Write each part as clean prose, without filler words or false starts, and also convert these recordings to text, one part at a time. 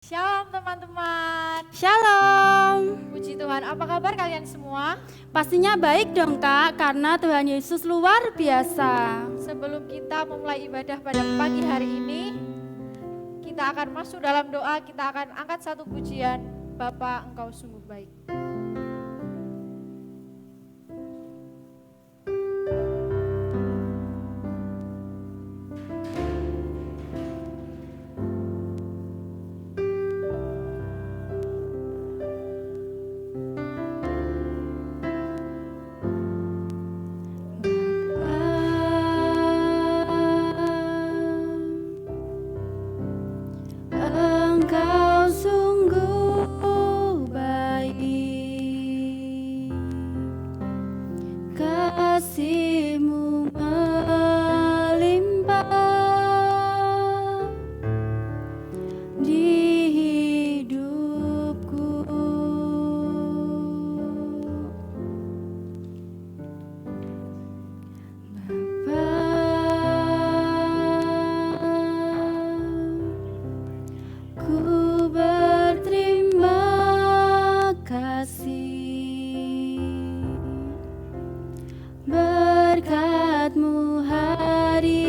Shalom teman-teman. Shalom. Puji Tuhan, apa kabar kalian semua? Pastinya baik dong Kak, karena Tuhan Yesus luar biasa. Sebelum kita memulai ibadah pada pagi hari ini, kita akan masuk dalam doa, kita akan angkat satu pujian, Bapa Engkau sungguh baik. Engkau sungguh baik, kasih-Mu melimpah di hidupku. Ku berterima kasih berkat-Mu hari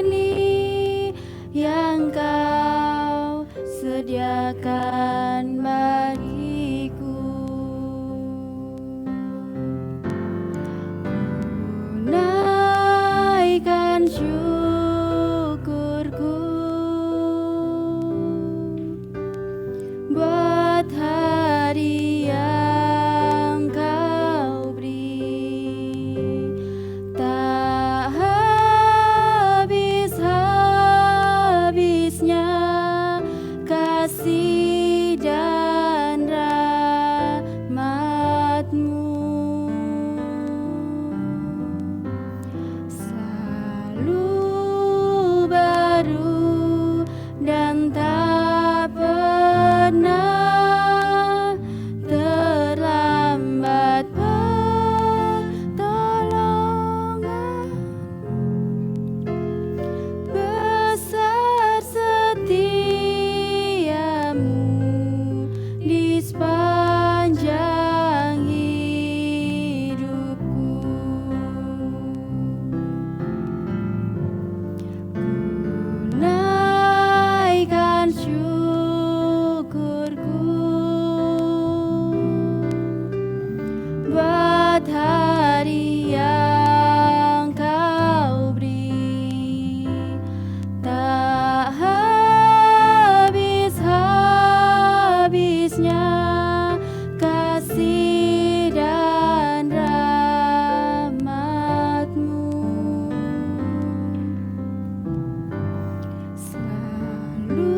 ini yang Kau sediakan bagiku. Ku naikkan syukurku buat hari yang Kau beri, tak habis-habisnya kasih dan rahmat-Mu. Selalu baru dan tak pernah terlambat pertolongan. Besar setiamu di sepanjang hidupku. Ku naikkan syukurku buat hari yang Kau beri, tak habis-habisnya kasih dan rahmat-Mu. Selalu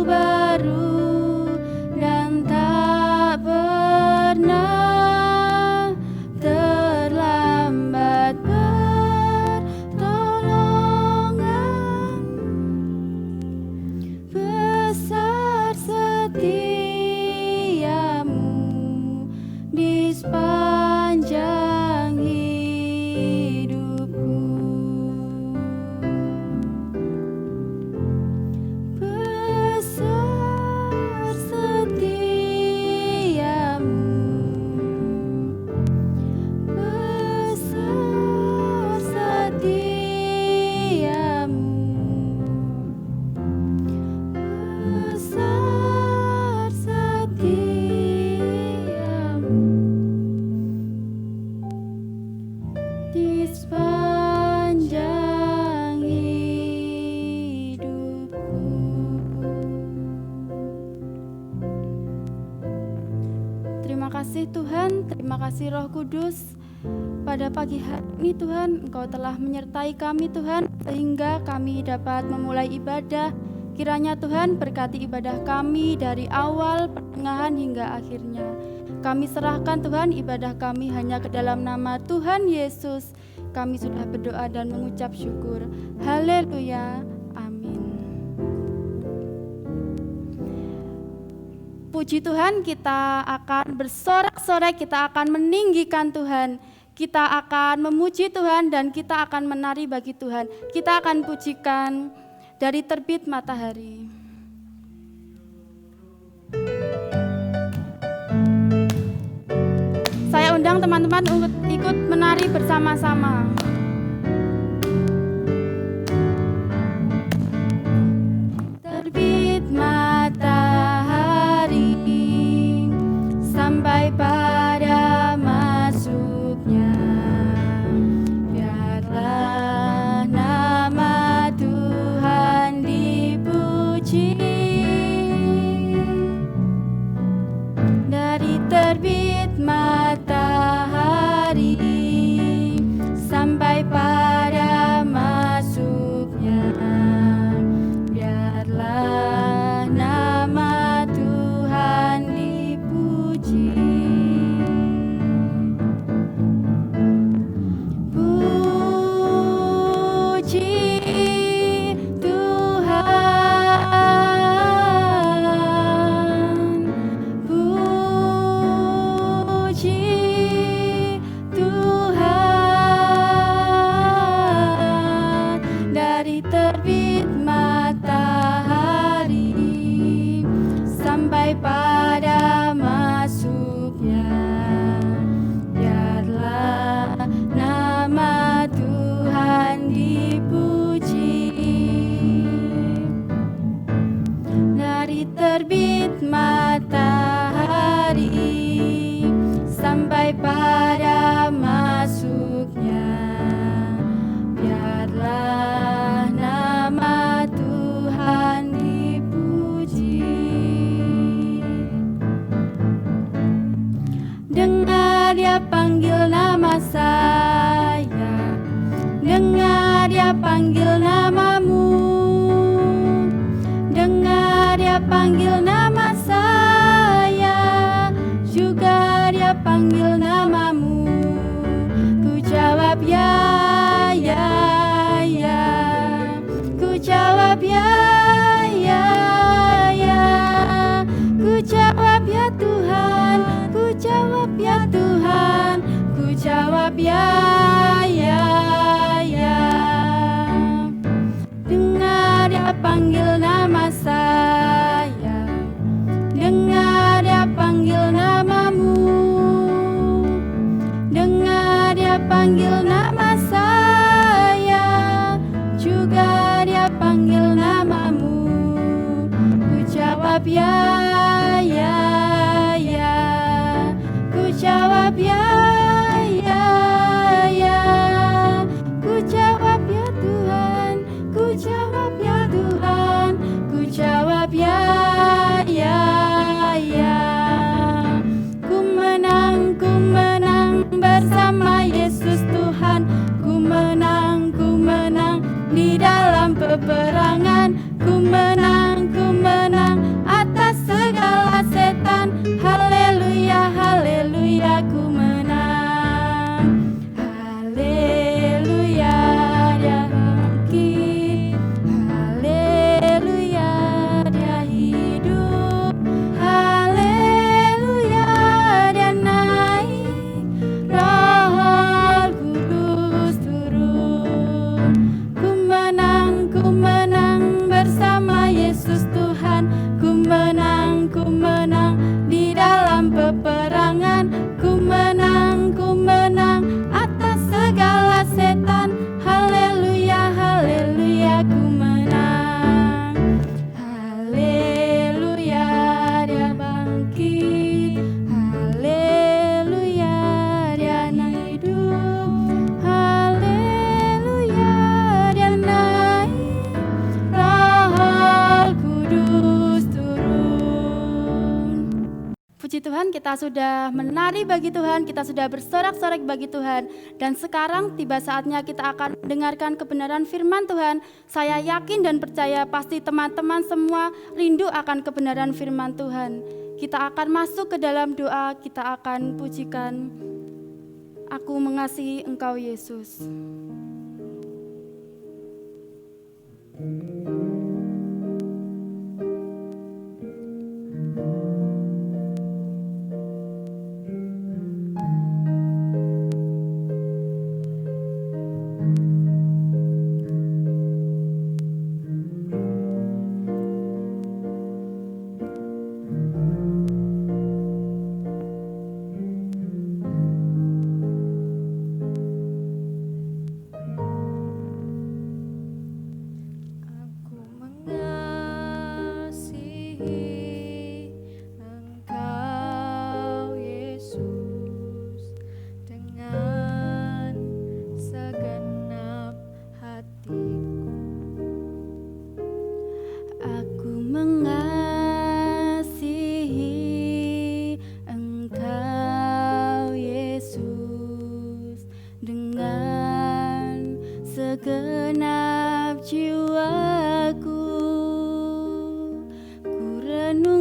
baru dan tak pernah terlambat pertolongan. Besar setiamu di sepanjang hidupku. Besar setiamu, besar setiamu, besar setiamu di sepanjang hidupku. Terima kasih Tuhan, terima kasih Roh Kudus. Pada pagi hari ini Tuhan, Engkau telah menyertai kami Tuhan, sehingga kami dapat memulai ibadah. Kiranya Tuhan berkati ibadah kami dari awal, pertengahan hingga akhirnya. Kami serahkan Tuhan ibadah kami hanya ke dalam nama Tuhan Yesus. Kami sudah berdoa dan mengucap syukur. Haleluya. Amin. Puji Tuhan, kita akan bersorak-sorai, kita akan meninggikan Tuhan. Kita akan memuji Tuhan dan kita akan menari bagi Tuhan. Kita akan pujikan dari terbit matahari. undang teman-teman untuk ikut menari bersama-sama. Terbit matahari sampai pada masuknya, biarlah nama Tuhan dipuji. Dari terbit matahari sampai pada masuknya, biarlah nama Tuhan dipuji. Puji Tuhan, puji Tuhan. Dari terbit matahari sampai pada masuknya, biarlah nama Tuhan dipuji. Dari terbit matahari sampai pada masuknya, biarlah nama Tuhan dipuji. Dengar dia panggil nama saya, dengar dia panggil namamu, dengar dia panggil nama saya, juga dia panggil namamu. Ku jawab ya, ya, ya. Ku jawab ya, ya, ya. Ku jawab ya Tuhan, ku jawab ya Tuhan, ku jawab ya, ya, ya. Dengar dia panggil nama saya, dengar dia panggil namamu, dengar dia panggil nama saya, juga dia panggil namamu. Ku jawab ya, ya, ya. Ku jawab ya, ya, ya. Ku jawab ya Tuhan, ku jawab ya Tuhan, ku jawab ya, ya, ya. Ku menang bersama Yesus Tuhan. Ku menang di dalam peperangan. Ku menang atas segala setan. Haleluya, haleluya, ku menang. Haleluya, dia bangkit. Haleluya, dia hidup. Haleluya, dia naik. Roh Kudus turun. Ku menang bersama Yesus Tuhan. Ku menang di dalam peperangan. Ku menang atas segala setan. Haleluya, haleluya, ku menang. Haleluya, dia bangkit. Haleluya, dia hidup. Haleluya, dia naik. Roh Kudus turun. Puji Tuhan, kita sudah menari bagi Tuhan, kita sudah bersorak-sorai bagi Tuhan. Dan sekarang tiba saatnya kita akan mendengarkan kebenaran firman Tuhan. Saya yakin dan percaya pasti teman-teman semua rindu akan kebenaran firman Tuhan. Kita akan masuk ke dalam doa, kita akan pujikan Aku Mengasihi Engkau Yesus.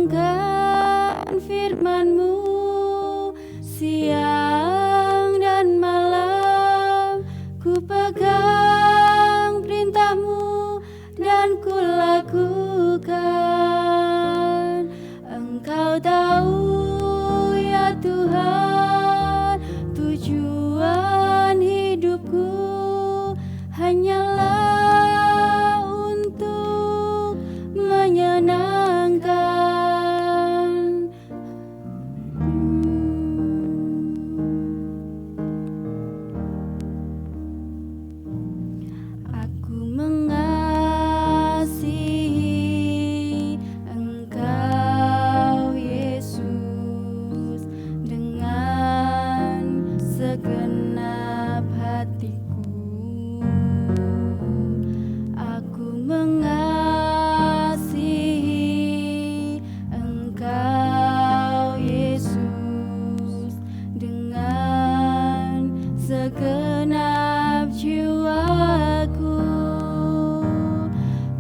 renungkan firman-Mu siang dan malam, ku pegang perintah-Mu dan ku lakukan. Engkau tahu ya Tuhan, tujuan hidupku hanyalah untuk menyenangkan. Aku mengasihi Engkau Yesus dengan segenap hatiku. Aku mengasihi Engkau Yesus dengan segenap jiwaku.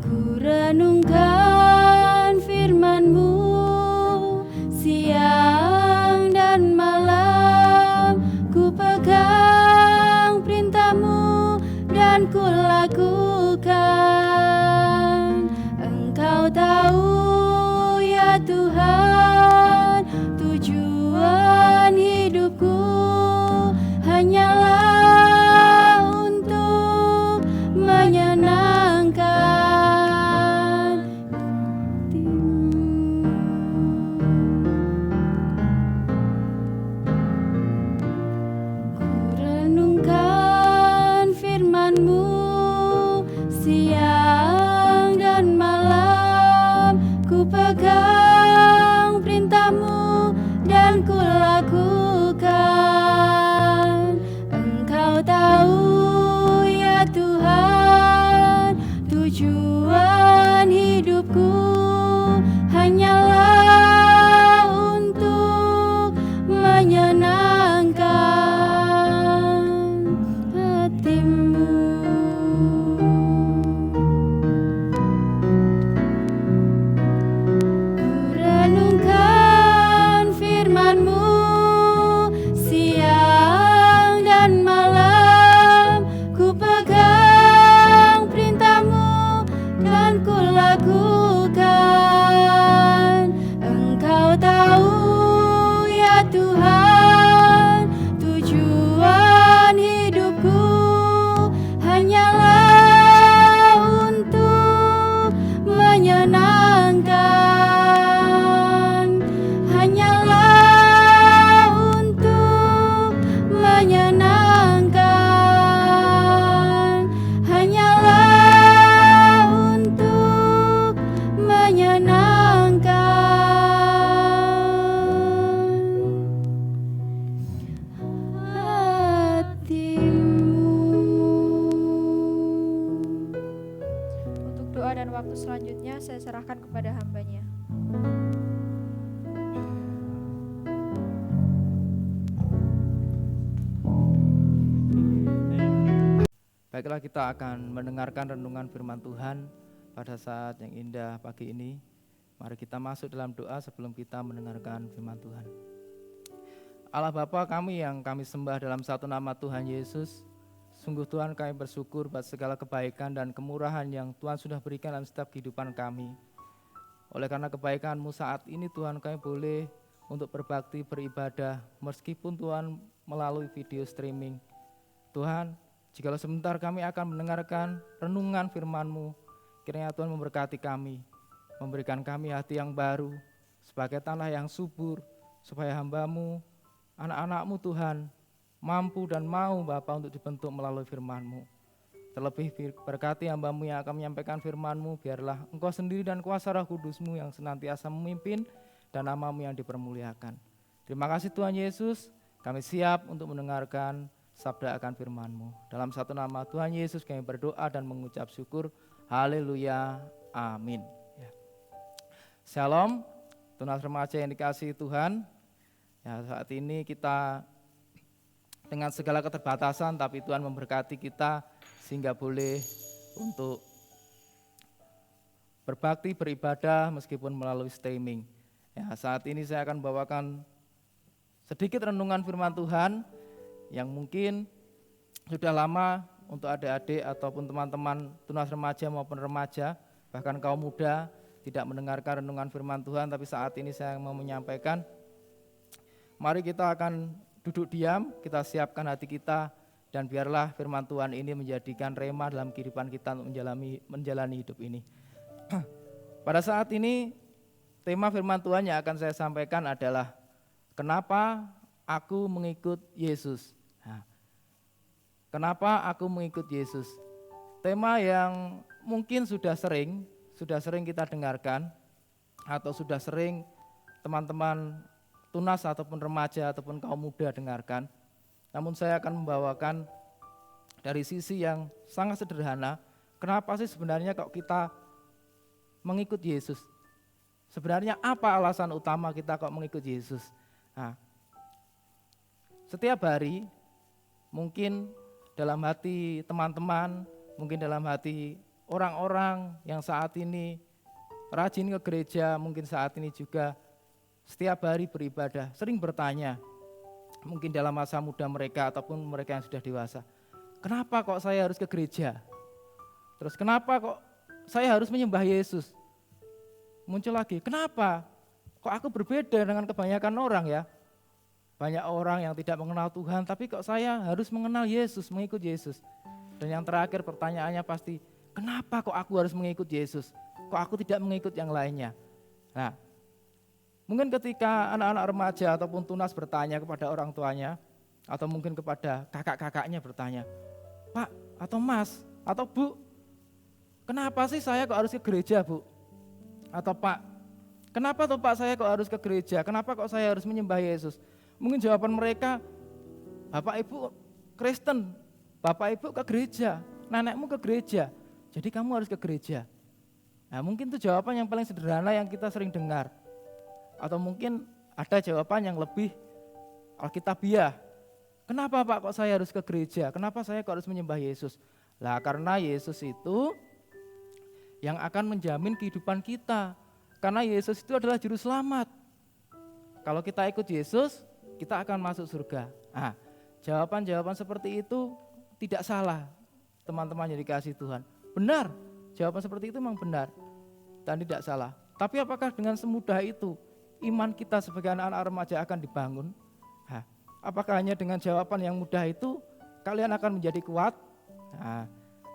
Ku renungkan firman-Mu siang dan malam, ku pegang perintah-Mu dan ku lakukan. Engkau tahu ya Tuhan, tujuan hidupku hanyalah untuk menyenangkan Ku renungkan firman-Mu siang dan malam, ku pegang perintah-Mu dan ku lakukan. Engkau tahu ya Tuhan, tujuan hidupku hanyalah untuk menyenangkan hati-Mu. Ku renungkan firman-Mu siang dan malam, ku pegang perintah-Mu dan ku lakukan. Engkau tahu ya Tuhan, tujuan hidupku hanyalah untuk menyenangkan, hanyalah untuk menyenangkan, hanyalah untuk menyenangkan hati-Mu. Untuk doa dan waktu selanjutnya saya serahkan kepada hambanya. Baiklah, kita akan mendengarkan renungan firman Tuhan pada saat yang indah pagi ini. Mari kita masuk dalam doa sebelum kita mendengarkan firman Tuhan. Allah Bapa kami yang kami sembah dalam satu nama Tuhan Yesus, sungguh Tuhan kami bersyukur atas segala kebaikan dan kemurahan yang Tuhan sudah berikan dalam setiap kehidupan kami. Oleh karena kebaikan-Mu saat ini Tuhan kami boleh untuk berbakti, beribadah, meskipun Tuhan melalui video streaming. Tuhan, jikalau sebentar kami akan mendengarkan renungan firman-Mu, kiranya Tuhan memberkati kami, memberikan kami hati yang baru, sebagai tanah yang subur, supaya hamba-Mu, anak-anak-Mu Tuhan, mampu dan mau Bapa untuk dibentuk melalui firman-Mu. Terlebih berkati hamba-Mu yang akan menyampaikan firman-Mu, biarlah Engkau sendiri dan kuasa Roh Kudus-Mu yang senantiasa memimpin dan nama-Mu yang dipermuliakan. Terima kasih Tuhan Yesus, kami siap untuk mendengarkan sabda akan firman-Mu. Dalam satu nama Tuhan Yesus kami berdoa dan mengucap syukur. Haleluya. Amin. Ya. Shalom, tunas remaja yang dikasihi Tuhan. Ya, saat ini kita dengan segala keterbatasan, tapi Tuhan memberkati kita sehingga boleh untuk berbakti, beribadah meskipun melalui streaming. Ya, saat ini saya akan membawakan sedikit renungan firman Tuhan yang mungkin sudah lama untuk adik-adik ataupun teman-teman tunas remaja maupun remaja, bahkan kaum muda tidak mendengarkan renungan firman Tuhan, tapi saat ini saya mau menyampaikan. Mari kita akan duduk diam, kita siapkan hati kita, dan biarlah firman Tuhan ini menjadikan rema dalam kehidupan kita untuk menjalani hidup ini. Pada saat ini, tema firman Tuhan yang akan saya sampaikan adalah kenapa aku mengikut Yesus. Nah, kenapa aku mengikut Yesus? Tema yang mungkin sudah sering kita dengarkan atau sudah sering teman-teman tunas ataupun remaja ataupun kaum muda dengarkan. Namun saya akan membawakan dari sisi yang sangat sederhana. Kenapa sih sebenarnya kok kita mengikut Yesus? Sebenarnya apa alasan utama kita kok mengikut Yesus? Nah, setiap hari mungkin dalam hati teman-teman, mungkin dalam hati orang-orang yang saat ini rajin ke gereja, mungkin saat ini juga setiap hari beribadah, sering bertanya, mungkin dalam masa muda mereka ataupun mereka yang sudah dewasa, kenapa kok saya harus ke gereja? Terus kenapa kok saya harus menyembah Yesus? Muncul lagi, kenapa? Kok aku berbeda dengan kebanyakan orang ya? Banyak orang yang tidak mengenal Tuhan, tapi kok saya harus mengenal Yesus, mengikut Yesus. Dan yang terakhir pertanyaannya pasti, kenapa kok aku harus mengikut Yesus? Kok aku tidak mengikut yang lainnya? Nah, mungkin ketika anak-anak remaja ataupun tunas bertanya kepada orang tuanya, atau mungkin kepada kakak-kakaknya bertanya, Pak atau Mas atau Bu, kenapa sih saya kok harus ke gereja Bu? Atau Pak, kenapa tuh Pak saya kok harus ke gereja? Kenapa kok saya harus menyembah Yesus? Mungkin jawaban mereka, Bapak Ibu Kristen, Bapak Ibu ke gereja, nenekmu ke gereja, jadi kamu harus ke gereja. Nah, mungkin itu jawaban yang paling sederhana yang kita sering dengar. Atau mungkin ada jawaban yang lebih alkitabiah. Kenapa Pak kok saya harus ke gereja? Kenapa saya kok harus menyembah Yesus? Lah karena Yesus itu yang akan menjamin kehidupan kita. Karena Yesus itu adalah juru selamat. Kalau kita ikut Yesus, kita akan masuk surga. Nah, jawaban-jawaban seperti itu tidak salah, teman-teman yang dikasihi Tuhan. Benar, jawaban seperti itu memang benar dan tidak salah. Tapi apakah dengan semudah itu iman kita sebagai anak-anak remaja akan dibangun? Nah, apakah hanya dengan jawaban yang mudah itu kalian akan menjadi kuat? Nah,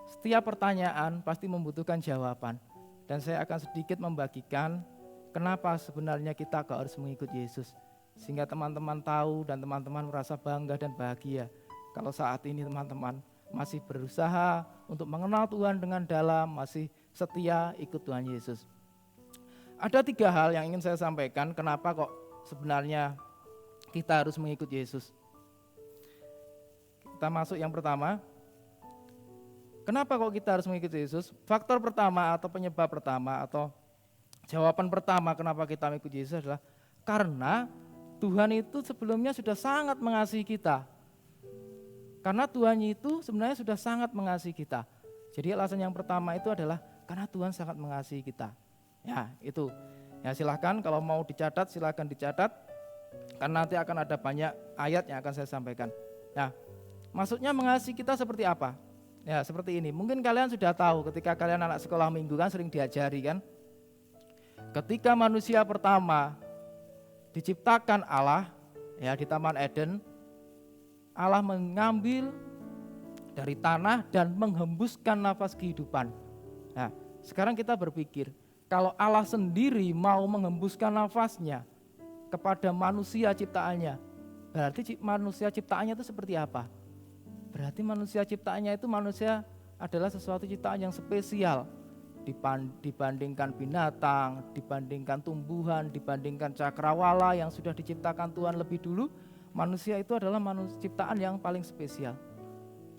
setiap pertanyaan pasti membutuhkan jawaban. Dan saya akan sedikit membagikan kenapa sebenarnya kita harus mengikut Yesus. Sehingga teman-teman tahu dan teman-teman merasa bangga dan bahagia kalau saat ini teman-teman masih berusaha untuk mengenal Tuhan dengan dalam, masih setia ikut Tuhan Yesus. Ada 3 hal yang ingin saya sampaikan kenapa kok sebenarnya kita harus mengikut Yesus. Kita masuk yang pertama. Kenapa kok kita harus mengikut Yesus? Faktor pertama atau penyebab pertama atau jawaban pertama kenapa kita mengikut Yesus adalah karena Tuhan itu sebelumnya sudah sangat mengasihi kita. Karena Tuhan itu sebenarnya sudah sangat mengasihi kita. Jadi alasan yang pertama itu adalah karena Tuhan sangat mengasihi kita. Ya itu, ya silahkan kalau mau dicatat silahkan dicatat, karena nanti akan ada banyak ayat yang akan saya sampaikan. Nah, maksudnya mengasihi kita seperti apa? Ya seperti ini, mungkin kalian sudah tahu ketika kalian anak sekolah minggu kan sering diajari kan. Ketika manusia pertama diciptakan Allah ya di Taman Eden, Allah mengambil dari tanah dan menghembuskan nafas kehidupan. Nah, sekarang kita berpikir, kalau Allah sendiri mau menghembuskan nafasnya kepada manusia ciptaannya, berarti manusia ciptaannya itu seperti apa? Berarti manusia ciptaannya itu manusia adalah sesuatu ciptaan yang spesial dibandingkan binatang, dibandingkan tumbuhan, dibandingkan cakrawala yang sudah diciptakan Tuhan lebih dulu. Manusia itu adalah manusia ciptaan yang paling spesial.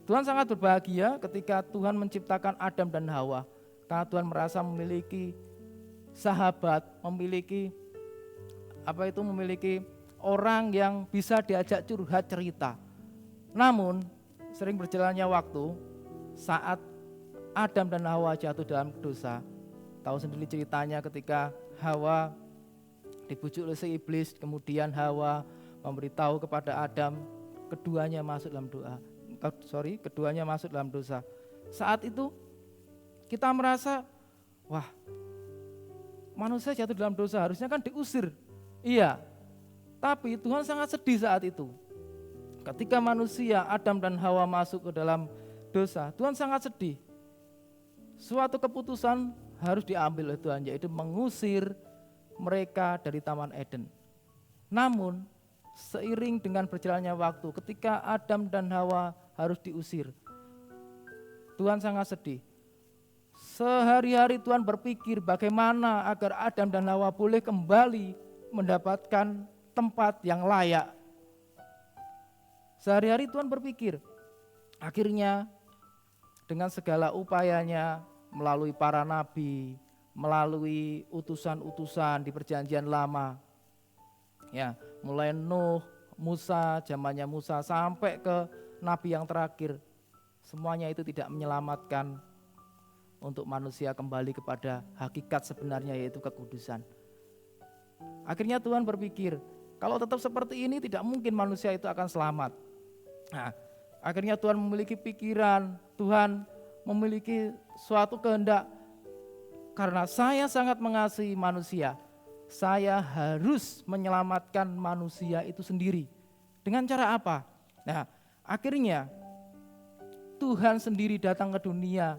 Tuhan sangat berbahagia ketika Tuhan menciptakan Adam dan Hawa, karena Tuhan merasa memiliki sahabat, memiliki orang yang bisa diajak curhat cerita. Namun sering berjalannya waktu, saat Adam dan Hawa jatuh dalam dosa, tahu sendiri ceritanya ketika Hawa dibujuk oleh si iblis, kemudian Hawa memberitahu kepada Adam, keduanya masuk dalam dosa. Saat itu kita merasa, wah, manusia jatuh dalam dosa, harusnya kan diusir. Iya, tapi Tuhan sangat sedih saat itu. Ketika manusia Adam dan Hawa masuk ke dalam dosa, Tuhan sangat sedih. Suatu keputusan harus diambil oleh Tuhan, yaitu mengusir mereka dari Taman Eden. Namun seiring dengan berjalannya waktu, ketika Adam dan Hawa harus diusir, Tuhan sangat sedih. Sehari-hari Tuhan berpikir bagaimana agar Adam dan Hawa boleh kembali mendapatkan tempat yang layak. Sehari-hari Tuhan berpikir. Akhirnya dengan segala upayanya, melalui para nabi, melalui utusan-utusan di perjanjian lama, ya, mulai Nuh, Musa, zamannya Musa sampai ke nabi yang terakhir, semuanya itu tidak menyelamatkan untuk manusia kembali kepada hakikat sebenarnya, yaitu kekudusan. Akhirnya Tuhan berpikir, kalau tetap seperti ini tidak mungkin manusia itu akan selamat. Nah, akhirnya Tuhan memiliki pikiran, Tuhan memiliki suatu kehendak. Karena saya sangat mengasihi manusia, saya harus menyelamatkan manusia itu sendiri. Dengan cara apa? Nah, akhirnya Tuhan sendiri datang ke dunia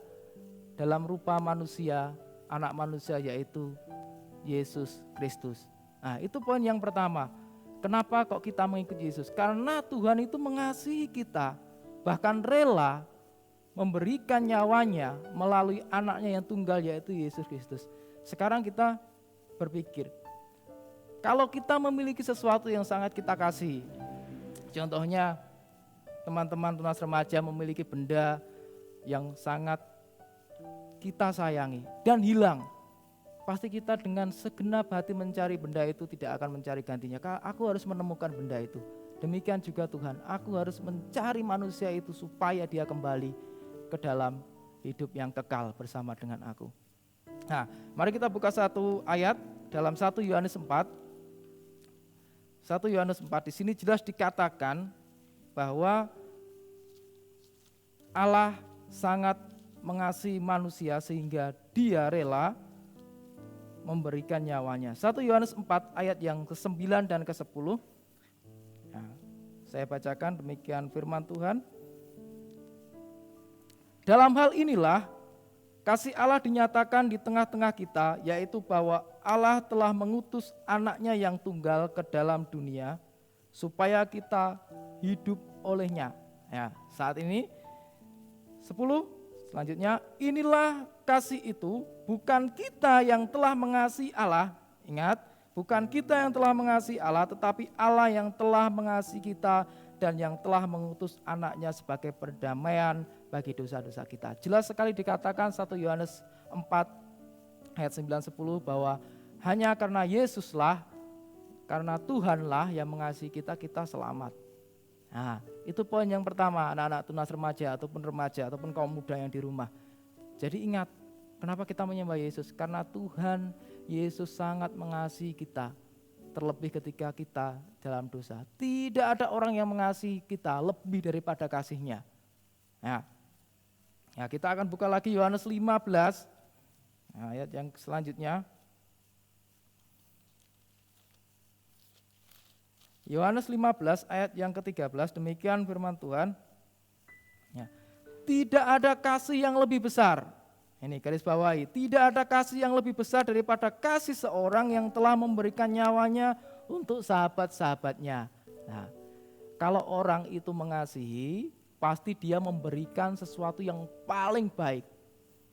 dalam rupa manusia, anak manusia, yaitu Yesus Kristus. Nah, itu poin yang pertama. Kenapa kok kita mengikuti Yesus? Karena Tuhan itu mengasihi kita, bahkan rela memberikan nyawanya melalui anaknya yang tunggal, yaitu Yesus Kristus. Sekarang kita berpikir, kalau kita memiliki sesuatu yang sangat kita kasih, contohnya teman-teman tunas remaja memiliki benda yang sangat kita sayangi dan hilang, pasti kita dengan segenap hati mencari benda itu, tidak akan mencari gantinya. Aku harus menemukan benda itu. Demikian juga Tuhan, aku harus mencari manusia itu supaya dia kembali ke dalam hidup yang kekal bersama dengan aku. Nah, mari kita buka satu ayat dalam 1 Yohanes 4. 1 Yohanes 4 di sini jelas dikatakan bahwa Allah sangat mengasihi manusia sehingga dia rela memberikan nyawanya. 1 Yohanes 4 ayat yang ke-9 dan ke-10. Nah, saya bacakan demikian firman Tuhan. Dalam hal inilah kasih Allah dinyatakan di tengah-tengah kita, yaitu bahwa Allah telah mengutus anaknya yang tunggal ke dalam dunia supaya kita hidup olehnya. Ya, saat ini 10 selanjutnya, inilah kasih itu, bukan kita yang telah mengasihi Allah. Ingat, bukan kita yang telah mengasihi Allah, tetapi Allah yang telah mengasihi kita dan yang telah mengutus anaknya sebagai perdamaian bagi dosa-dosa kita. Jelas sekali dikatakan 1 Yohanes 4 ayat 9-10 bahwa hanya karena Yesuslah, karena Tuhanlah yang mengasihi kita, kita selamat. Nah, itu poin yang pertama, anak-anak tunas remaja ataupun kaum muda yang di rumah. Jadi ingat, kenapa kita menyembah Yesus? Karena Tuhan Yesus sangat mengasihi kita, terlebih ketika kita dalam dosa. Tidak ada orang yang mengasihi kita lebih daripada kasih-Nya. Nah, kita akan buka lagi Yohanes 15, ayat yang selanjutnya. Yohanes 15 ayat yang ke-13, demikian firman Tuhan. Ya, tidak ada kasih yang lebih besar. Ini garis bawahi, tidak ada kasih yang lebih besar daripada kasih seorang yang telah memberikan nyawanya untuk sahabat-sahabatnya. Nah, kalau orang itu mengasihi, pasti dia memberikan sesuatu yang paling baik.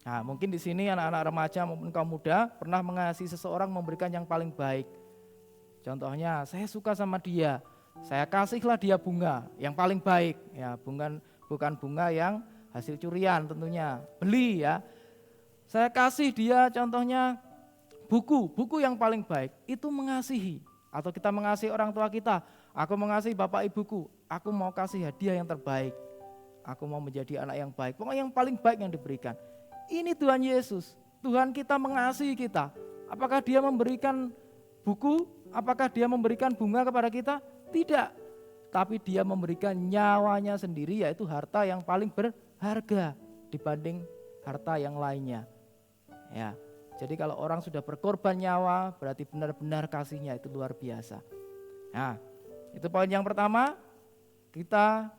Nah, mungkin di sini anak-anak remaja maupun kaum muda pernah mengasihi seseorang, memberikan yang paling baik. Contohnya, saya suka sama dia, saya kasihlah dia bunga yang paling baik. Ya, bukan bunga yang hasil curian tentunya, beli ya. Saya kasih dia contohnya buku yang paling baik, itu mengasihi. Atau kita mengasihi orang tua kita, aku mengasihi bapak ibuku, aku mau kasih hadiah yang terbaik. Aku mau menjadi anak yang baik, pokoknya yang paling baik yang diberikan. Ini Tuhan Yesus, Tuhan kita mengasihi kita. Apakah dia memberikan buku Apakah dia memberikan bunga kepada kita? Tidak. Tapi dia memberikan nyawanya sendiri, yaitu harta yang paling berharga dibanding harta yang lainnya. Ya. Jadi kalau orang sudah berkorban nyawa, berarti benar-benar kasihnya itu luar biasa. Nah, itu poin yang pertama, kita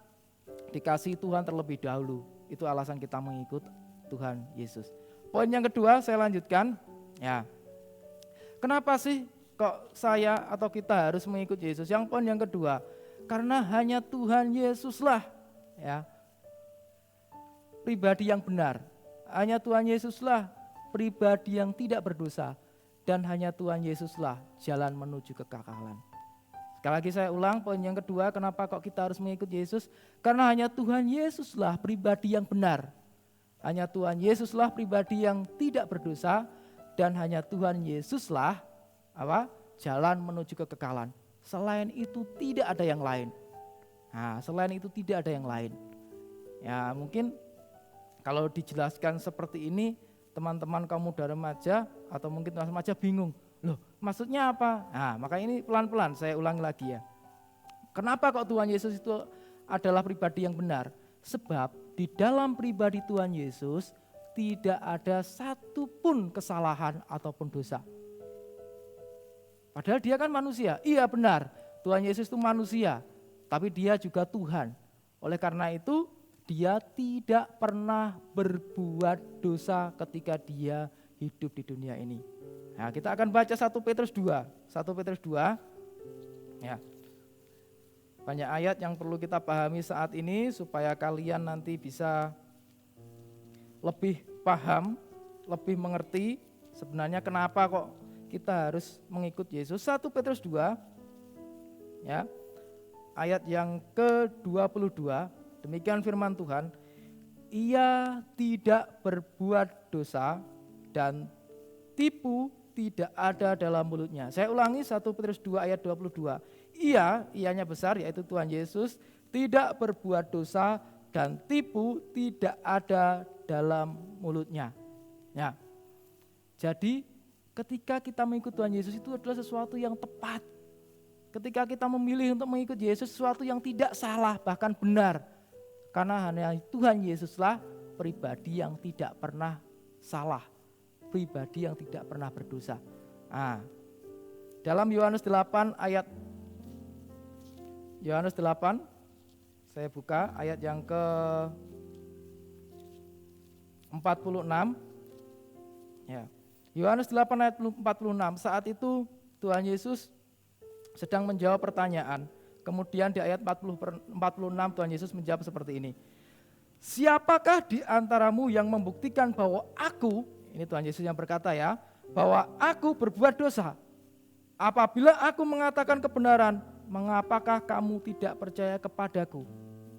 dikasihi Tuhan terlebih dahulu. Itu alasan kita mengikut Tuhan Yesus. Poin yang kedua saya lanjutkan. Ya. Kenapa sih kok saya atau kita harus mengikut Yesus? Yang poin yang kedua, karena hanya Tuhan Yesuslah ya pribadi yang benar. Hanya Tuhan Yesuslah pribadi yang tidak berdosa, dan hanya Tuhan Yesuslah jalan menuju kekekalan. Sekali lagi saya ulang, poin yang kedua, kenapa kok kita harus mengikut Yesus? Karena hanya Tuhan Yesuslah pribadi yang benar. Hanya Tuhan Yesuslah pribadi yang tidak berdosa, dan hanya Tuhan Yesuslah jalan menuju kekekalan. Selain itu tidak ada yang lain. Nah, selain itu tidak ada yang lain. Ya, mungkin kalau dijelaskan seperti ini, teman-teman kaum muda remaja atau mungkin teman remaja bingung. Loh, maksudnya apa? Nah, maka ini pelan-pelan saya ulangi lagi ya. Kenapa kok Tuhan Yesus itu adalah pribadi yang benar? Sebab di dalam pribadi Tuhan Yesus tidak ada satupun kesalahan ataupun dosa. Padahal dia kan manusia. Iya benar, Tuhan Yesus itu manusia, tapi dia juga Tuhan. Oleh karena itu, dia tidak pernah berbuat dosa ketika dia hidup di dunia ini. Nah, kita akan baca 1 Petrus 2. 1 Petrus 2. Ya. Banyak ayat yang perlu kita pahami saat ini supaya kalian nanti bisa lebih paham, lebih mengerti sebenarnya kenapa kok kita harus mengikut Yesus. 1 Petrus 2 ya. Ayat yang ke-22, demikian firman Tuhan, ia tidak berbuat dosa dan tipu tidak ada dalam mulutnya. Saya ulangi 1 Petrus 2 ayat 22. Ianya besar yaitu Tuhan Yesus, tidak berbuat dosa dan tipu tidak ada dalam mulutnya. Ya. Jadi ketika kita mengikut Tuhan Yesus itu adalah sesuatu yang tepat. Ketika kita memilih untuk mengikut Yesus, sesuatu yang tidak salah, bahkan benar. Karena hanya Tuhan Yesuslah pribadi yang tidak pernah salah, pribadi yang tidak pernah berdosa. Nah, dalam Yohanes 8 ayat Yohanes 8, saya buka ayat yang ke-46. Ya. Yohanes 8 ayat 46, saat itu Tuhan Yesus sedang menjawab pertanyaan. Kemudian di ayat 46 Tuhan Yesus menjawab seperti ini. Siapakah di antaramu yang membuktikan bahwa aku, ini Tuhan Yesus yang berkata ya, bahwa aku berbuat dosa? Apabila aku mengatakan kebenaran, mengapakah kamu tidak percaya kepadaku?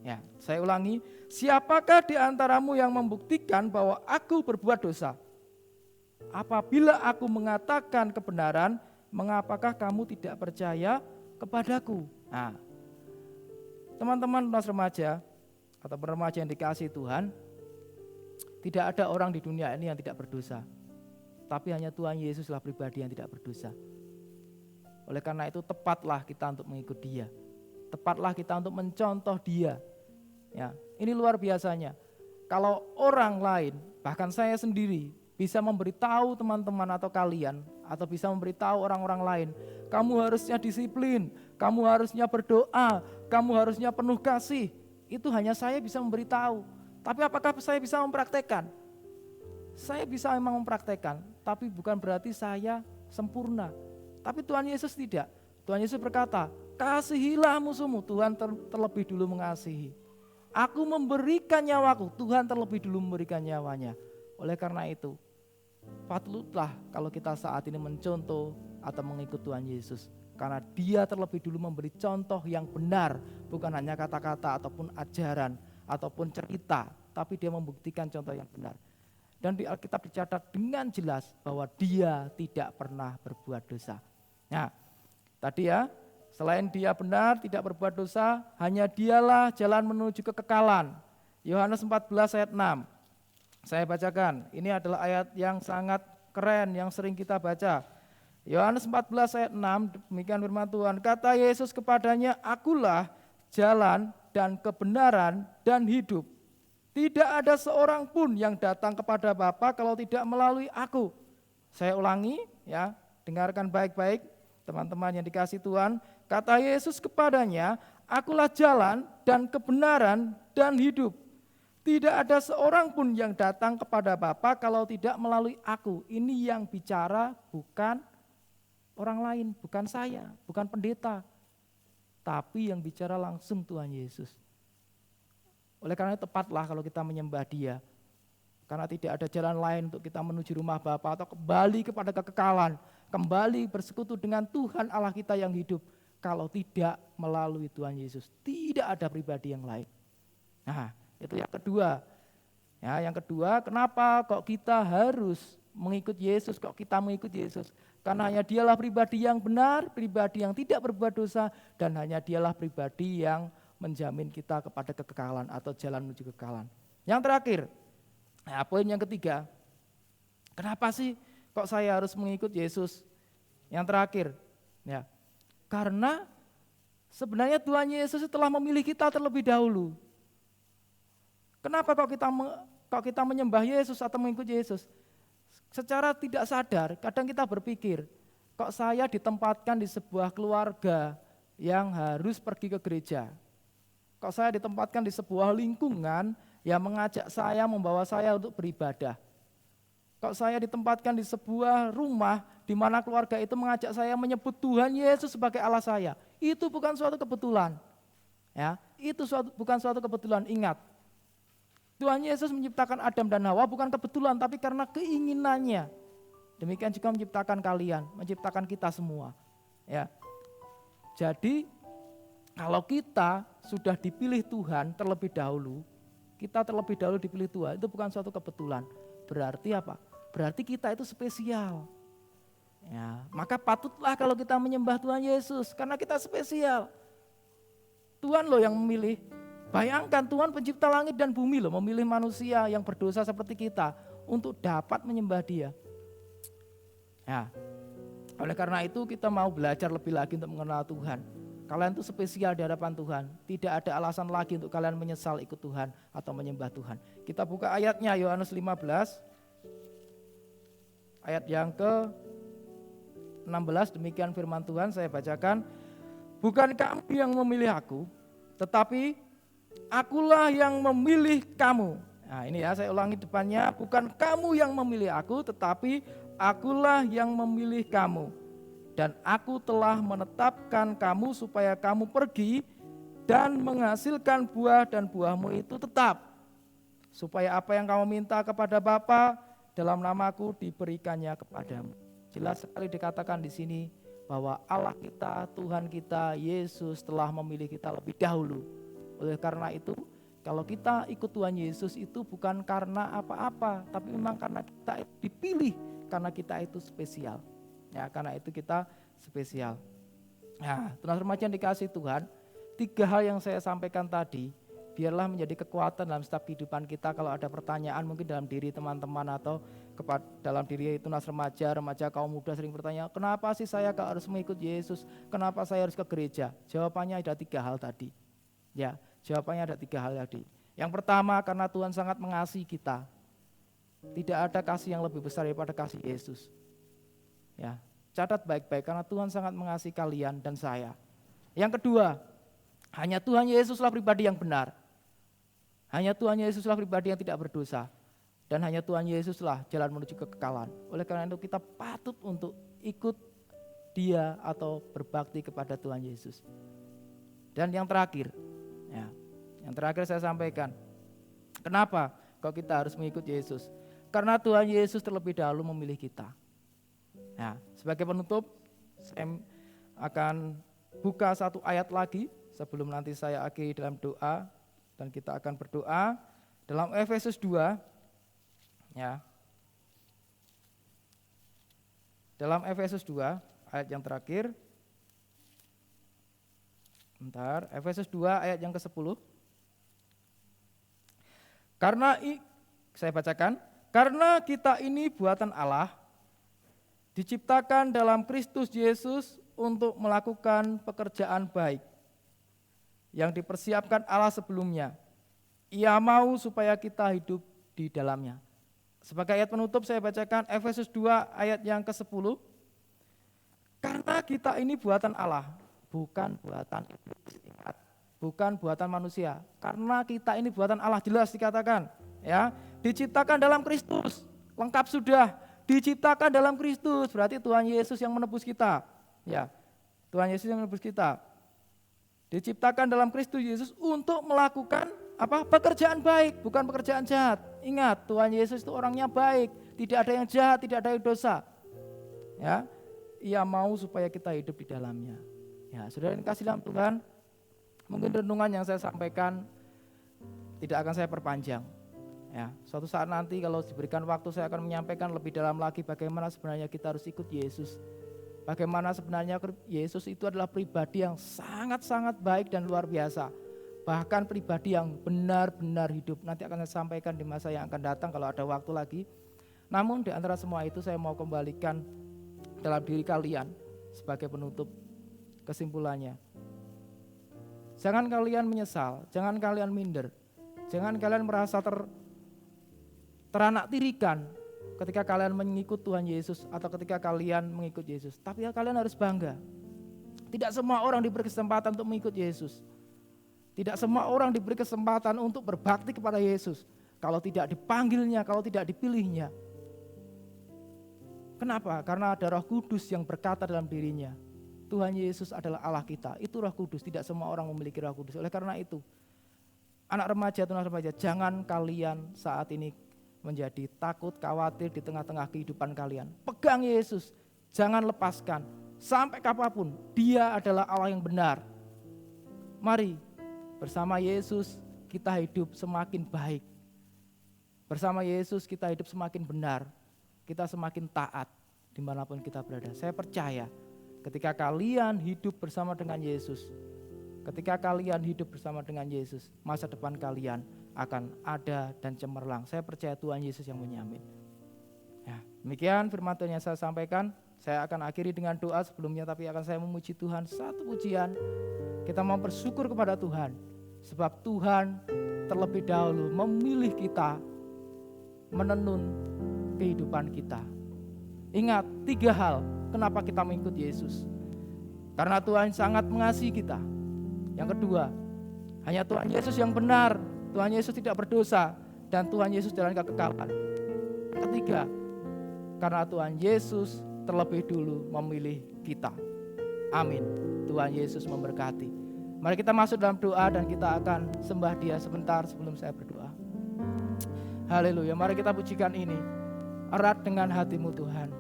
Ya, saya ulangi, siapakah di antaramu yang membuktikan bahwa aku berbuat dosa? Apabila aku mengatakan kebenaran, mengapakah kamu tidak percaya kepadaku? Nah, teman-teman remaja atau remaja yang dikasihi Tuhan, tidak ada orang di dunia ini yang tidak berdosa. Tapi hanya Tuhan Yesuslah pribadi yang tidak berdosa. Oleh karena itu tepatlah kita untuk mengikut Dia. Tepatlah kita untuk mencontoh Dia. Ya, ini luar biasanya. Kalau orang lain, bahkan saya sendiri, bisa memberitahu teman-teman atau kalian, atau bisa memberitahu orang-orang lain, kamu harusnya disiplin, kamu harusnya berdoa, kamu harusnya penuh kasih. Itu hanya saya bisa memberitahu. Tapi apakah saya bisa mempraktekkan? Saya bisa memang mempraktekkan, tapi bukan berarti saya sempurna. Tapi Tuhan Yesus tidak. Tuhan Yesus berkata, kasihilah musuhmu, Tuhan terlebih dulu mengasihi. Aku memberikan nyawaku, Tuhan terlebih dulu memberikan nyawanya. Oleh karena itu, patutlah kalau kita saat ini mencontoh atau mengikut Tuhan Yesus. Karena Dia terlebih dulu memberi contoh yang benar, bukan hanya kata-kata ataupun ajaran ataupun cerita, tapi Dia membuktikan contoh yang benar. Dan di Alkitab dicatat dengan jelas bahwa Dia tidak pernah berbuat dosa. Nah, tadi ya, selain Dia benar tidak berbuat dosa, hanya Dialah jalan menuju kekekalan. Yohanes 14 ayat 6. Saya bacakan, ini adalah ayat yang sangat keren yang sering kita baca. Yohanes 14 ayat 6, demikian firman Tuhan. Kata Yesus kepadanya, akulah jalan dan kebenaran dan hidup. Tidak ada seorang pun yang datang kepada Bapa kalau tidak melalui aku. Saya ulangi ya, dengarkan baik-baik teman-teman yang dikasih Tuhan. Kata Yesus kepadanya, akulah jalan dan kebenaran dan hidup. Tidak ada seorang pun yang datang kepada Bapa kalau tidak melalui aku. Ini yang bicara bukan orang lain, bukan saya, bukan pendeta. Tapi yang bicara langsung Tuhan Yesus. Oleh karena itu tepatlah kalau kita menyembah Dia. Karena tidak ada jalan lain untuk kita menuju rumah Bapa atau kembali kepada kekekalan. Kembali bersekutu dengan Tuhan Allah kita yang hidup. Kalau tidak melalui Tuhan Yesus. Tidak ada pribadi yang lain. Nah, itu yang kedua. Ya, yang kedua, kenapa kok kita harus mengikut Yesus, kok kita mengikut Yesus? Karena hanya Dialah pribadi yang benar, pribadi yang tidak berbuat dosa, dan hanya Dialah pribadi yang menjamin kita kepada kekekalan atau jalan menuju kekekalan. Yang terakhir, nah, poin yang ketiga, kenapa sih kok saya harus mengikut Yesus? Yang terakhir, ya, karena sebenarnya Tuhan Yesus telah memilih kita terlebih dahulu. Kenapa kok kita menyembah Yesus atau mengikut Yesus? Secara tidak sadar, kadang kita berpikir, kok saya ditempatkan di sebuah keluarga yang harus pergi ke gereja? Kok saya ditempatkan di sebuah lingkungan yang mengajak saya, membawa saya untuk beribadah? Kok saya ditempatkan di sebuah rumah di mana keluarga itu mengajak saya menyebut Tuhan Yesus sebagai Allah saya? Itu bukan suatu kebetulan. Ya, itu bukan suatu kebetulan. Ingat, Tuhan Yesus menciptakan Adam dan Hawa bukan kebetulan, tapi karena keinginannya. Demikian juga menciptakan kalian, menciptakan kita semua. Ya. Jadi kalau kita sudah dipilih Tuhan terlebih dahulu, kita terlebih dahulu dipilih Tuhan, itu bukan suatu kebetulan. Berarti apa? Berarti kita itu spesial. Ya, maka patutlah kalau kita menyembah Tuhan Yesus, karena kita spesial. Tuhan loh yang memilih. Bayangkan Tuhan pencipta langit dan bumi loh, memilih manusia yang berdosa seperti kita untuk dapat menyembah Dia. Ya, oleh karena itu kita mau belajar lebih lagi untuk mengenal Tuhan. Kalian itu spesial di hadapan Tuhan. Tidak ada alasan lagi untuk kalian menyesal ikut Tuhan atau menyembah Tuhan. Kita buka ayatnya, Yohanes 15, ayat yang ke-16, demikian firman Tuhan, saya bacakan. Bukan kamu yang memilih aku, tetapi akulah yang memilih kamu. Nah ini ya, saya ulangi depannya. Bukan kamu yang memilih aku, tetapi akulah yang memilih kamu. Dan aku telah menetapkan kamu supaya kamu pergi dan menghasilkan buah, dan buahmu itu tetap. Supaya apa yang kamu minta kepada Bapa dalam namaku diberikannya kepadamu. Jelas sekali dikatakan di sini bahwa Allah kita, Tuhan kita, Yesus telah memilih kita lebih dahulu. Oleh karena itu, kalau kita ikut Tuhan Yesus itu bukan karena apa-apa, tapi memang karena kita dipilih, karena kita itu spesial. Ya, karena itu kita spesial. Nah, tunas remaja yang dikasih Tuhan, 3 hal yang saya sampaikan tadi, biarlah menjadi kekuatan dalam setiap kehidupan kita. Kalau ada pertanyaan mungkin dalam diri teman-teman atau dalam diri tunas remaja kaum muda sering bertanya, kenapa sih saya harus mengikut Yesus? Kenapa saya harus ke gereja? Jawabannya ada 3 hal tadi. Ya, jawabannya ada 3 hal tadi. Yang pertama, karena Tuhan sangat mengasihi kita. Tidak ada kasih yang lebih besar daripada kasih Yesus. Ya, catat baik-baik, karena Tuhan sangat mengasihi kalian dan saya. Yang kedua, hanya Tuhan Yesuslah pribadi yang benar. Hanya Tuhan Yesuslah pribadi yang tidak berdosa. Dan hanya Tuhan Yesuslah jalan menuju kekekalan. Oleh karena itu kita patut untuk ikut Dia atau berbakti kepada Tuhan Yesus. Dan yang terakhir, ya, yang terakhir saya sampaikan, kenapa kalau kita harus mengikut Yesus? Karena Tuhan Yesus terlebih dahulu memilih kita. Nah, sebagai penutup, saya akan buka satu ayat lagi sebelum nanti saya akhiri dalam doa dan kita akan berdoa dalam Efesus 2, ya. Dalam Efesus 2 ayat yang terakhir. Bentar, Efesus 2 ayat yang ke-10. Saya bacakan, karena kita ini buatan Allah, diciptakan dalam Kristus Yesus untuk melakukan pekerjaan baik yang dipersiapkan Allah sebelumnya. Ia mau supaya kita hidup di dalamnya. Sebagai ayat penutup saya bacakan Efesus 2 ayat yang ke-10. Karena kita ini buatan Allah, bukan buatan iblis, ingat, bukan buatan manusia. Karena kita ini buatan Allah, jelas dikatakan, ya, diciptakan dalam Kristus, lengkap sudah, diciptakan dalam Kristus, berarti Tuhan Yesus yang menebus kita, ya, Tuhan Yesus yang menebus kita. Diciptakan dalam Kristus Yesus untuk melakukan apa? Pekerjaan baik, bukan pekerjaan jahat. Ingat, Tuhan Yesus itu orangnya baik, tidak ada yang jahat, tidak ada yang dosa. Ya, Ia mau supaya kita hidup di dalamnya. Ya, saudara yang kasih dalam Tuhan, mungkin renungan yang saya sampaikan tidak akan saya perpanjang. Ya, suatu saat nanti kalau diberikan waktu saya akan menyampaikan lebih dalam lagi bagaimana sebenarnya kita harus ikut Yesus. Bagaimana sebenarnya Yesus itu adalah pribadi yang sangat-sangat baik dan luar biasa. Bahkan pribadi yang benar-benar hidup. Nanti akan saya sampaikan di masa yang akan datang kalau ada waktu lagi. Namun di antara semua itu saya mau kembalikan dalam diri kalian sebagai penutup kesimpulannya. Jangan kalian menyesal, jangan kalian minder. Jangan kalian merasa teranak-tirikan ketika kalian mengikut Tuhan Yesus atau ketika kalian mengikut Yesus. Tapi kalian harus bangga. Tidak semua orang diberi kesempatan untuk mengikut Yesus. Tidak semua orang diberi kesempatan untuk berbakti kepada Yesus. Kalau tidak dipanggilnya, kalau tidak dipilihnya. Kenapa? Karena ada Roh Kudus yang berkata dalam dirinya. Tuhan Yesus adalah Allah kita. Itu Roh Kudus. Tidak semua orang memiliki Roh Kudus. Oleh karena itu, anak remaja, jangan kalian saat ini menjadi takut, khawatir di tengah-tengah kehidupan kalian. Pegang Yesus, jangan lepaskan. Sampai kapanpun, Dia adalah Allah yang benar. Mari, bersama Yesus kita hidup semakin baik. Bersama Yesus kita hidup semakin benar. Kita semakin taat dimanapun kita berada. Saya percaya ketika kalian hidup bersama dengan Yesus, ketika kalian hidup bersama dengan Yesus, masa depan kalian akan ada dan cemerlang. Saya percaya Tuhan Yesus yang menjamin. Ya, demikian firman Tuhan yang saya sampaikan. Saya akan akhiri dengan doa sebelumnya, tapi akan saya memuji Tuhan satu pujian. Kita mau bersyukur kepada Tuhan, sebab Tuhan terlebih dahulu memilih kita, menenun kehidupan kita. Ingat 3 hal kenapa kita mengikut Yesus. Karena Tuhan sangat mengasihi kita. Yang kedua, hanya Tuhan Yesus yang benar. Tuhan Yesus tidak berdosa dan Tuhan Yesus dalam kekekalan. Ketiga, karena Tuhan Yesus terlebih dulu memilih kita. Amin. Tuhan Yesus memberkati. Mari kita masuk dalam doa dan kita akan sembah Dia sebentar sebelum saya berdoa. Haleluya. Mari kita pujikan ini. Erat dengan hatimu Tuhan.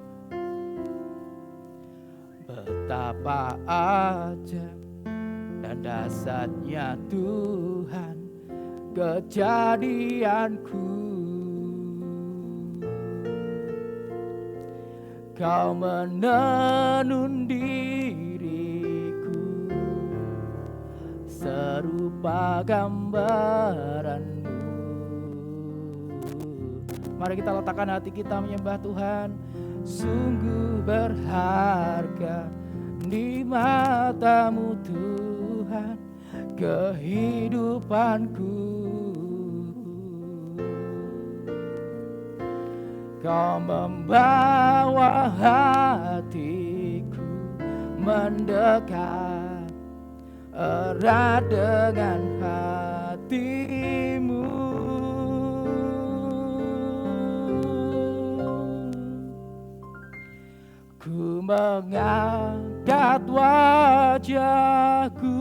Betapa ajaib dan dahsyatnya Tuhan kejadianku. Kau menenun diriku serupa gambaranmu. Mari kita letakkan hati kita menyembah Tuhan. Sungguh berharga di matamu Tuhan kehidupanku. Kau membawa hatiku mendekat erat dengan hatimu. Ku mengangkat wajahku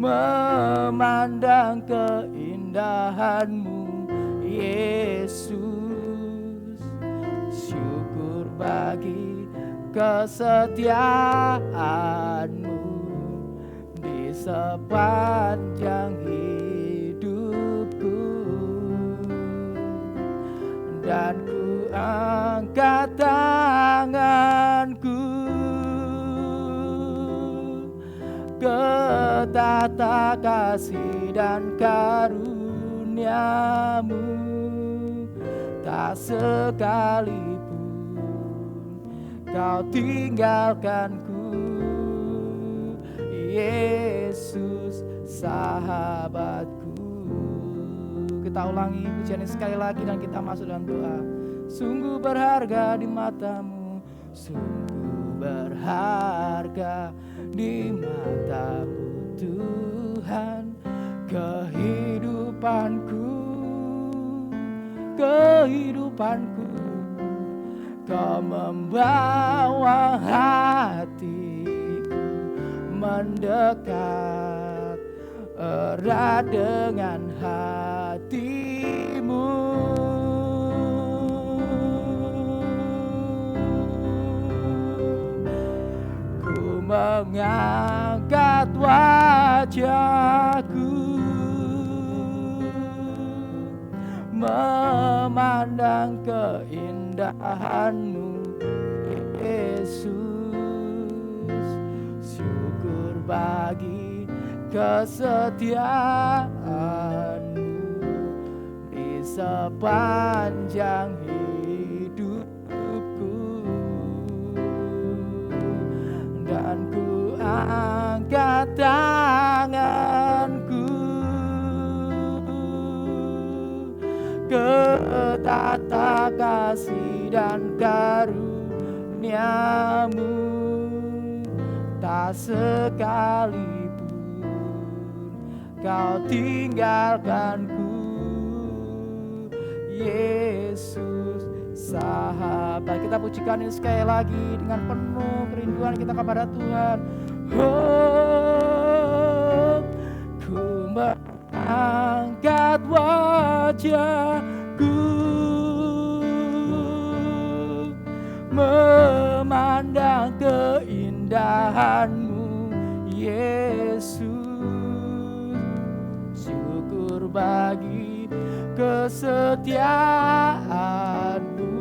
memandang keindahanmu Yesus. Syukur bagi kesetiaanmu di sepanjang hidupku. Dan ku angkat tanganku ke tata kasih dan karuniamu. tak sekalipun kau tinggalkanku. Yesus sahabatku. Kita ulangi pujian ini sekali lagi dan kita masuk dalam doa. Sungguh berharga di matamu, sungguh berharga di matamu Tuhan. Kehidupanku kau membawa hatiku mendekat erat dengan hatimu. Ku mengangkat wajahku memandang keindahan-Mu Yesus. Syukur bagi kesetiaan-Mu di sepanjang hidupku. Dan ku angkat tanganku ke tata kasih dan karunia-Mu. Tak sekalipun kau tinggalkanku, Yesus sahabat. Kita pujikan ini sekali lagi dengan penuh kerinduan kita kepada Tuhan. Oh, ku angkat wajahku memandang keindahan-Mu Yesus. Syukur bagi kesetiaan-Mu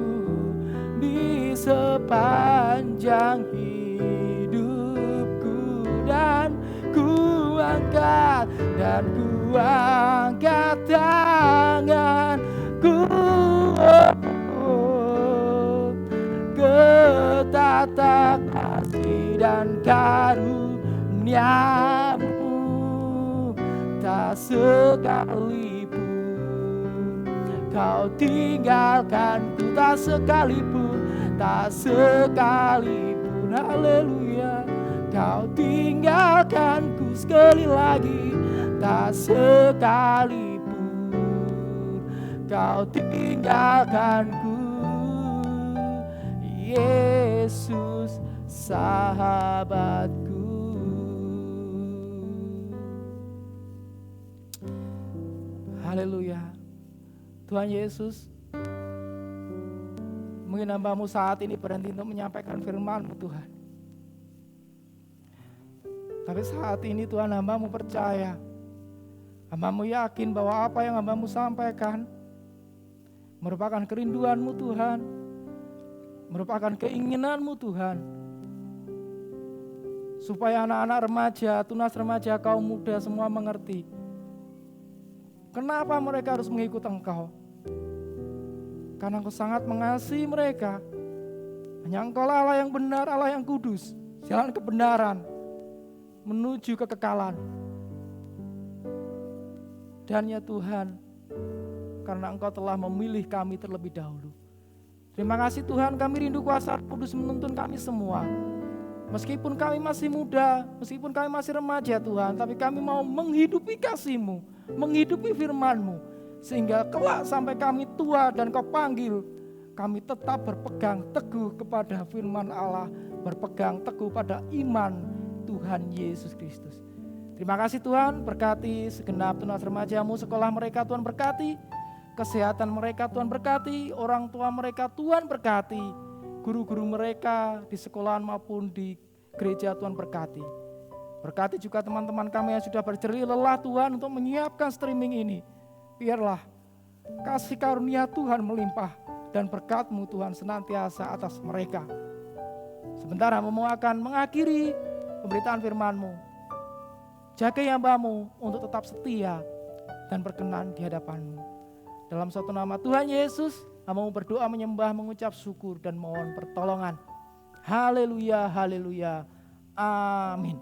di sepanjang hidupku. Dan ku angkat tanganku ke tata kasih dan karunia-Mu. Tak sekalipun kau tinggalkanku, tak sekalipun, haleluya, kau tinggalkanku. Sekali lagi, tak sekalipun kau tinggalkanku, Yesus sahabatku. Haleluya. Tuhan Yesus, mungkin hamba-Mu saat ini berhenti untuk menyampaikan firman-Mu Tuhan. Tapi saat ini Tuhan, hamba-Mu percaya, hamba-Mu yakin bahwa apa yang hamba-Mu sampaikan merupakan kerinduan-Mu Tuhan, merupakan keinginan-Mu Tuhan, supaya anak-anak remaja, tunas remaja, kaum muda semua mengerti kenapa mereka harus mengikut Engkau. Karena Engkau sangat mengasihi mereka. Hanya Engkau Allah yang benar, Allah yang kudus, jalan kebenaran menuju kekekalan. Dan ya Tuhan, karena Engkau telah memilih kami terlebih dahulu. Terima kasih Tuhan, kami rindu kuasa kudus menuntun kami semua. Meskipun kami masih muda, meskipun kami masih remaja Tuhan, tapi kami mau menghidupi kasih-Mu, menghidupi firman-Mu, sehingga kelak sampai kami tua dan Kau panggil, kami tetap berpegang teguh kepada firman Allah, berpegang teguh pada iman Tuhan Yesus Kristus. Terima kasih Tuhan, berkati segenap tunas remaja-Mu, sekolah mereka Tuhan berkati, kesehatan mereka Tuhan berkati, orang tua mereka Tuhan berkati, guru-guru mereka di sekolahan maupun di gereja Tuhan berkati. Berkati juga teman-teman kami yang sudah berjerih lelah Tuhan untuk menyiapkan streaming ini. Biarlah kasih karunia Tuhan melimpah dan berkat-Mu Tuhan senantiasa atas mereka. Sebentar hamba-Mu akan mengakhiri pemberitaan firman-Mu. Jagai hamba-Mu untuk tetap setia dan berkenan di hadapan-Mu. Dalam suatu nama Tuhan Yesus Hamba mau berdoa, menyembah, mengucap syukur dan mohon pertolongan. Haleluya, haleluya. Amin.